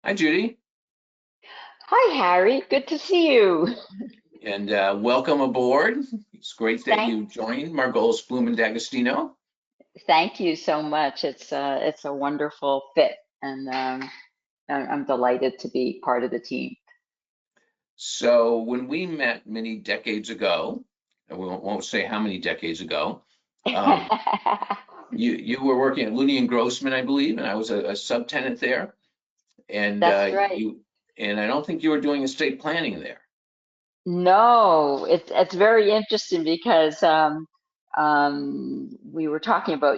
Hi, Judy, Hi, Harry. Good to see you. and welcome aboard. It's great that Thank, you joined Margolis Bloom D'Agostino. thank you so much. It's a wonderful fit, and I'm delighted to be part of the team. So when we met many decades ago, and we won't say how many decades ago, um, you were working at Looney and Grossman, I believe, and I was a subtenant there, and That's right. and I don't think you were doing estate planning there. No, it's very interesting because we were talking about,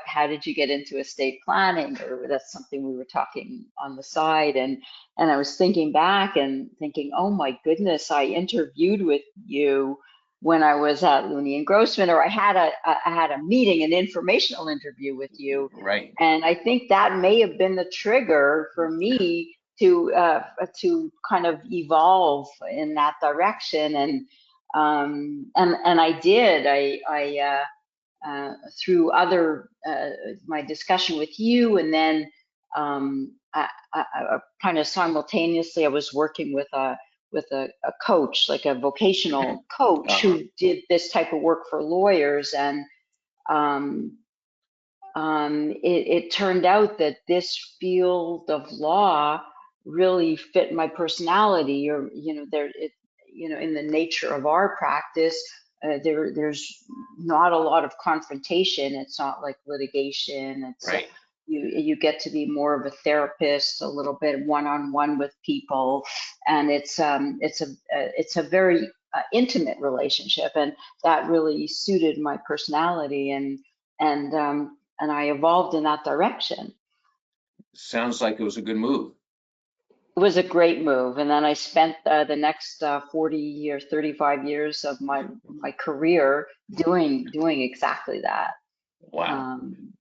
how did you get into estate planning, or that's something we were talking on the side, and I was thinking back and thinking, oh my goodness, I interviewed with you when I was at Looney and Grossman, or I had a meeting, an informational interview with you, Right. and I think that may have been the trigger for me to kind of evolve in that direction, and I did. Through other my discussion with you, and then kind of simultaneously, I was working with a coach, like a vocational coach, Uh-huh. who did this type of work for lawyers, and um, it turned out that this field of law really fit my personality, or in the nature of our practice, there's not a lot of confrontation. It's not like litigation. Right. You get to be more of a therapist, a little bit one-on-one with people, and it's a very intimate relationship, and that really suited my personality, and I evolved in that direction. Sounds like it was a good move. It was a great move, and then I spent the next 40 years, 35 years of my career doing exactly that. Wow. Um,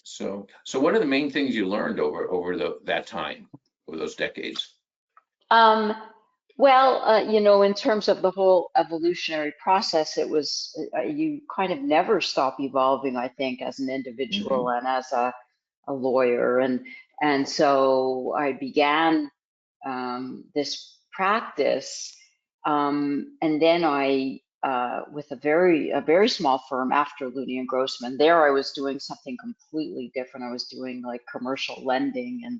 So what are the main things you learned over that time, over those decades? um, well, in terms of the whole evolutionary process, it was you kind of never stop evolving, I think, as an individual Hmm. and as a lawyer, and so I began this practice. And then with a very small firm after Looney and Grossman, there I was doing something completely different. I was doing like commercial lending, and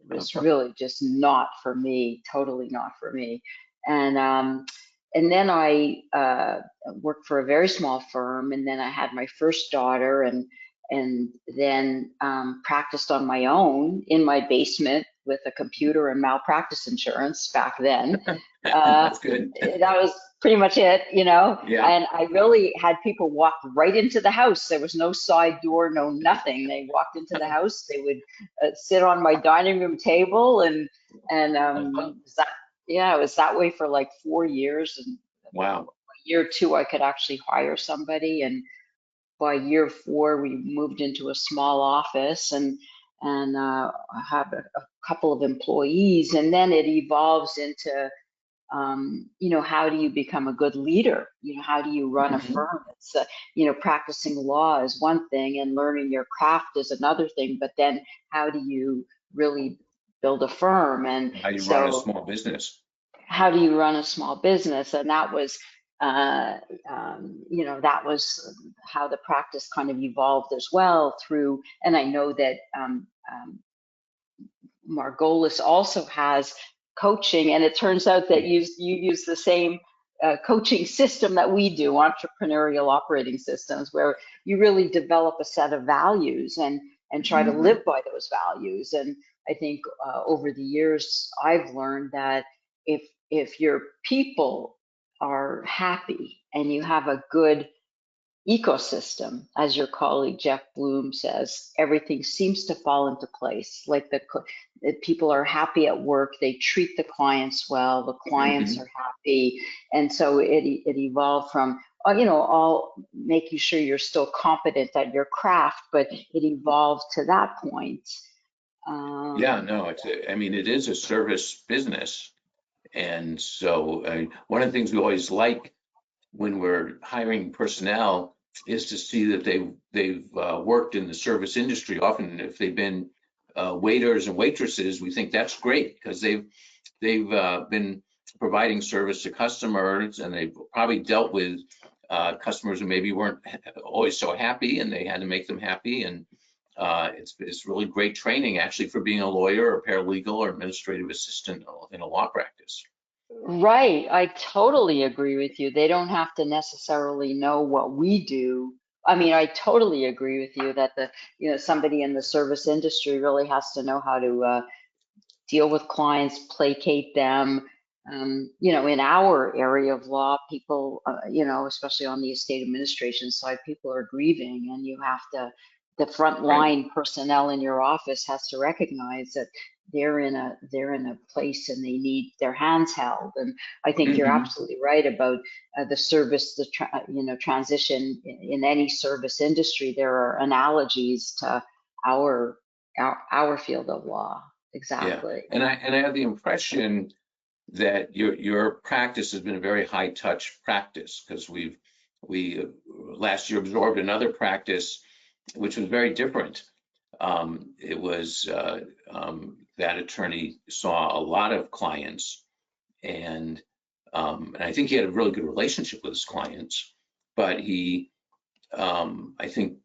it was really just not for me, totally not for me. And um, and then I worked for a very small firm, and then I had my first daughter, and then practiced on my own in my basement with a computer and malpractice insurance back then. Uh, That's good. that was pretty much it. Yeah. And I really had people walk right into the house. There was no side door, no nothing. They walked into the house. They would sit on my dining room table, and Uh-huh. yeah, it was that way for like 4 years. And Wow. year two, I could actually hire somebody, and by year four, we moved into a small office, and have a couple of employees, and then it evolves into how do you become a good leader? How do you run a Hmm. firm? It's practicing law is one thing, and learning your craft is another thing. But then, how do you really build a firm? And How you run a so small business. how do you run a small business? And that was, uh, that was how the practice kind of evolved as well through. And I know that Margolis also has coaching, and it turns out that you use the same coaching system that we do, entrepreneurial operating systems, where you really develop a set of values and try to Hmm. live by those values. And I think over the years, I've learned that if your people are happy and you have a good ecosystem, as your colleague Jeff Bloom says, everything seems to fall into place. Like the people are happy at work, they treat the clients well, the clients Hmm. are happy, and so it evolved from all making sure you're still competent at your craft, but it evolved to that point. Yeah, Um, no, I mean, it is a service business. And so one of the things we always like when we're hiring personnel is to see that they've worked in the service industry. Often, if they've been waiters and waitresses, we think that's great because they've been providing service to customers, and they've probably dealt with customers who maybe weren't always so happy, and they had to make them happy. And it's really great training actually for being a lawyer or paralegal or administrative assistant in a law practice. Right. I totally agree with you. They don't have to necessarily know what we do. I mean, I totally agree with you that somebody in the service industry really has to know how to deal with clients, placate them. In our area of law, people, especially on the estate administration side, people are grieving, and the front Right. line personnel in your office has to recognize that they're in a place and they need their hands held. And I think you're Hmm. absolutely right about the service, transition in any service industry. There are analogies to our our field of law. Yeah, Exactly. and I have the impression that your practice has been a very high touch practice, because we last year absorbed another practice which was very different. It was that attorney saw a lot of clients, and I think he had a really good relationship with his clients, but I think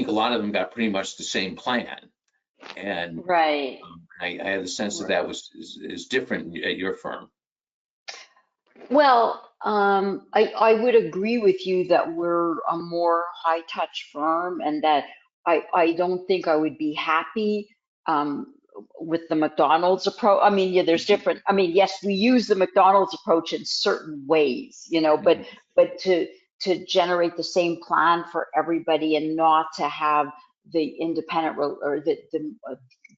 a lot of them got pretty much the same plan, and Right. I had the sense that that is different at your firm. Well, I would agree with you that we're a more high touch firm, and that I don't think I would be happy with the McDonald's approach. I mean, yeah, there's different. I mean, yes, we use the McDonald's approach in certain ways, but Mhm. to generate the same plan for everybody and not to have the independent or the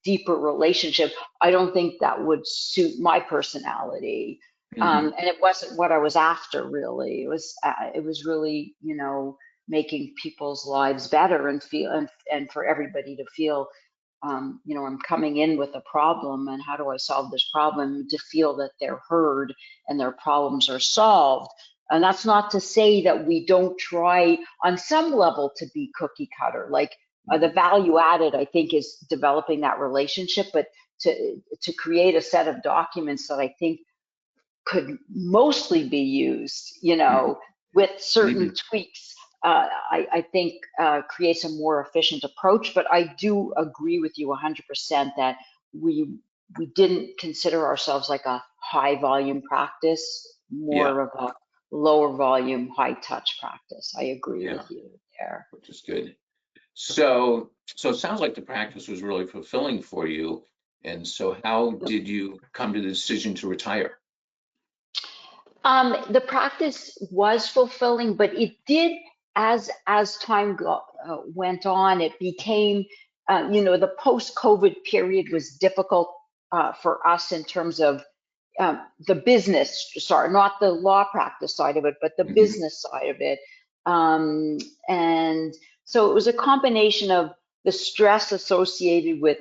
deeper relationship, I don't think that would suit my personality. Mhm. And it wasn't what I was after, really. It was really, making people's lives better and and for everybody to feel, I'm coming in with a problem, and how do I solve this problem, to feel that they're heard and their problems are solved. And that's not to say that we don't try on some level to be cookie cutter. Like, the Mhm. value added, I think, is developing that relationship, but to create a set of documents that I think could mostly be used, Mhm. with certain Mhm. tweaks. I think creates a more efficient approach. But I do agree with you 100% that we we didn't consider ourselves like a high volume practice, Yeah, more of a lower volume, high touch practice. I agree with yeah, you there. which is good. So it sounds like the practice was really fulfilling for you. And so how did you come to the decision to retire? The practice was fulfilling, but it did, as time went on, it became, the post-COVID period was difficult for us in terms of the business, sorry, not the law practice side of it, but the Hmm. business side of it. Um, and so it was a combination of the stress associated with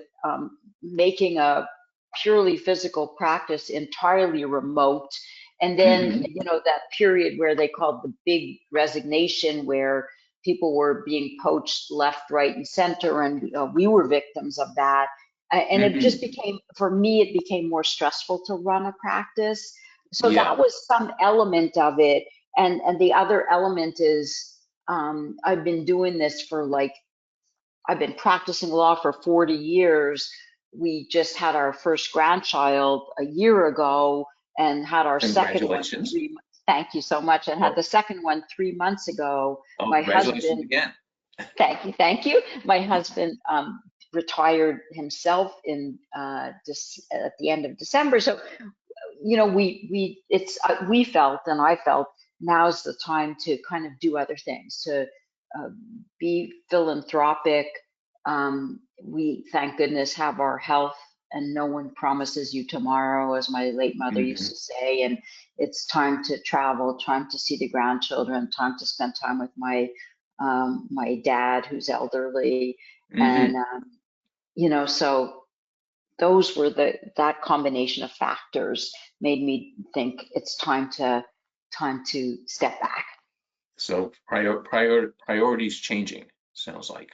making a purely physical practice entirely remote. And then, Hmm. that period where they called the big resignation, where people were being poached left, right, and center, and we were victims of that. And it just Hmm. became, for me, it became more stressful to run a practice. So Yeah, that was some element of it. And the other element is, I've been doing this for like, I've been practicing law for 40 years. We just had our first grandchild a year ago, and had our second one congratulations. 3 months. Thank you so much. And had Oh, the second one 3 months ago. oh, My congratulations husband, again. thank you, thank you. My husband retired himself at the end of December. So, we felt, and I felt, now's the time to kind of do other things, to uh, be philanthropic. We, thank goodness, have our health, and no one promises you tomorrow, as my late mother used Hmm. to say. And it's time to travel, time to see the grandchildren, time to spend time with my dad, who's elderly. And Hmm. so those were that combination of factors made me think it's time to step back. So priorities changing, sounds like.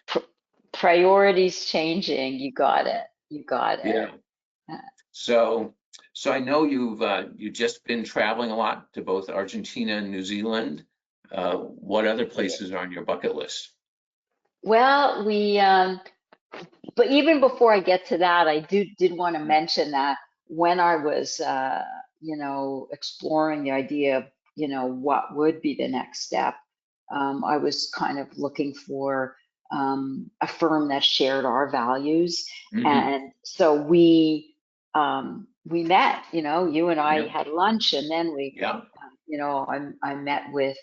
Priorities changing, you got it. You got it. Yeah. So, so I know you've just been traveling a lot to both Argentina and New Zealand. What other places are on your bucket list? Well, but even before I get to that, I did want to mention that when I was, exploring the idea of, what would be the next step, I was kind of looking for a firm that shared our values, Hmm. and so we met. You and I Yeah, had lunch, and then yeah. I met with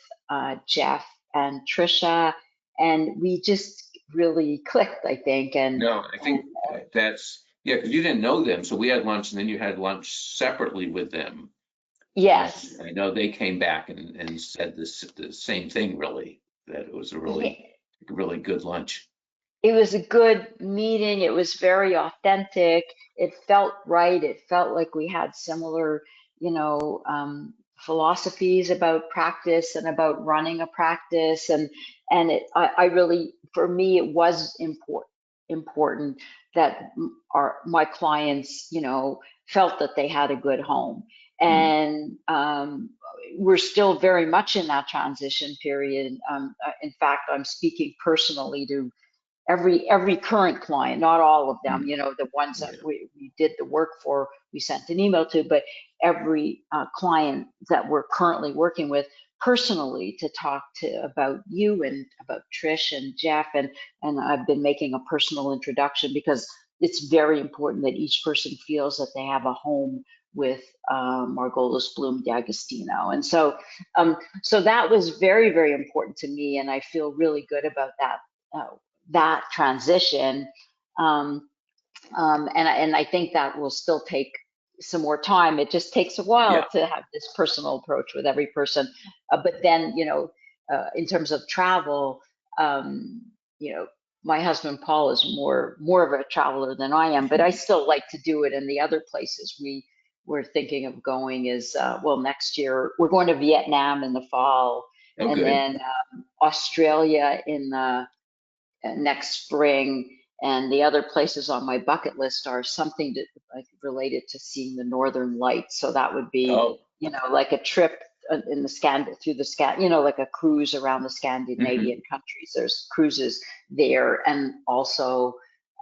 Jeff and Trisha, and we just really clicked, I think, No, I and think that's, yeah, because you didn't know them, so we had lunch and then you had lunch separately with them. And yes. I know they came back and said the same thing, really, that it was a Yeah, really good lunch. it was a good meeting. It was very authentic. It felt right. It felt like we had similar, philosophies about practice and about running a practice. I really, for me, it was important that my clients, felt that they had a good home. Mm. And we're still very much in that transition period. In fact, I'm speaking personally to every current client, not all of them, Mm. the ones that Yeah, we did the work for, we sent an email to, but every client that we're currently working with personally to talk to about you and about Trish and Jeff, and I've been making a personal introduction because it's very important that each person feels that they have a home with Margolis Bloom D'Agostino. And so that was very, very important to me, and I feel really good about that transition. Um, and I think that will still take some more time. It just takes a while yeah, to have this personal approach with every person. But then, in terms of travel, um, you know, my husband Paul is more of a traveler than I am, but I still like to do it. And the other places we're thinking of going is, well, next year we're going to Vietnam in the fall, oh, and good. then Australia in the next spring. And the other places on my bucket list are something like related to seeing the Northern Lights. So that would be, Oh, like a trip in the through the like a cruise around the hmm. Scandinavian countries. There's cruises there, and also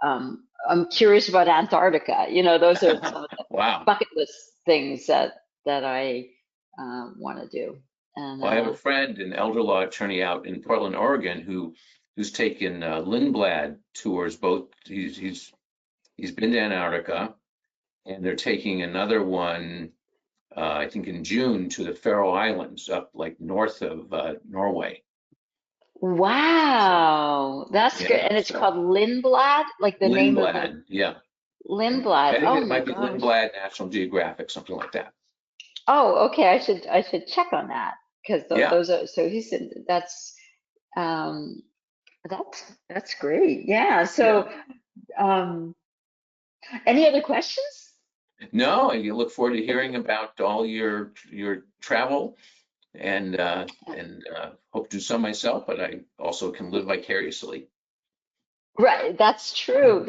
I'm curious about Antarctica. Those are some of the Wow. bucket list things that I want to do. And Well, I have a friend, an elder law attorney out in Portland, Oregon, who's taken Lindblad tours. Both he's been to Antarctica, and they're taking another one, I think in June, to the Faroe Islands, up like north of Norway. So wow, that's good. yeah, And it's called so Lindblad, like the name of the Lindblad, yeah. I Lindblad. think Oh it my might be gosh. Lindblad National Geographic, something like that. Oh, okay. I should check on that because Yeah, those are so he said um that's great. Yeah. yeah. So um any other questions? No, and you look forward to hearing about all your travel and hope to do some myself, but I also can live vicariously. Right, that's true.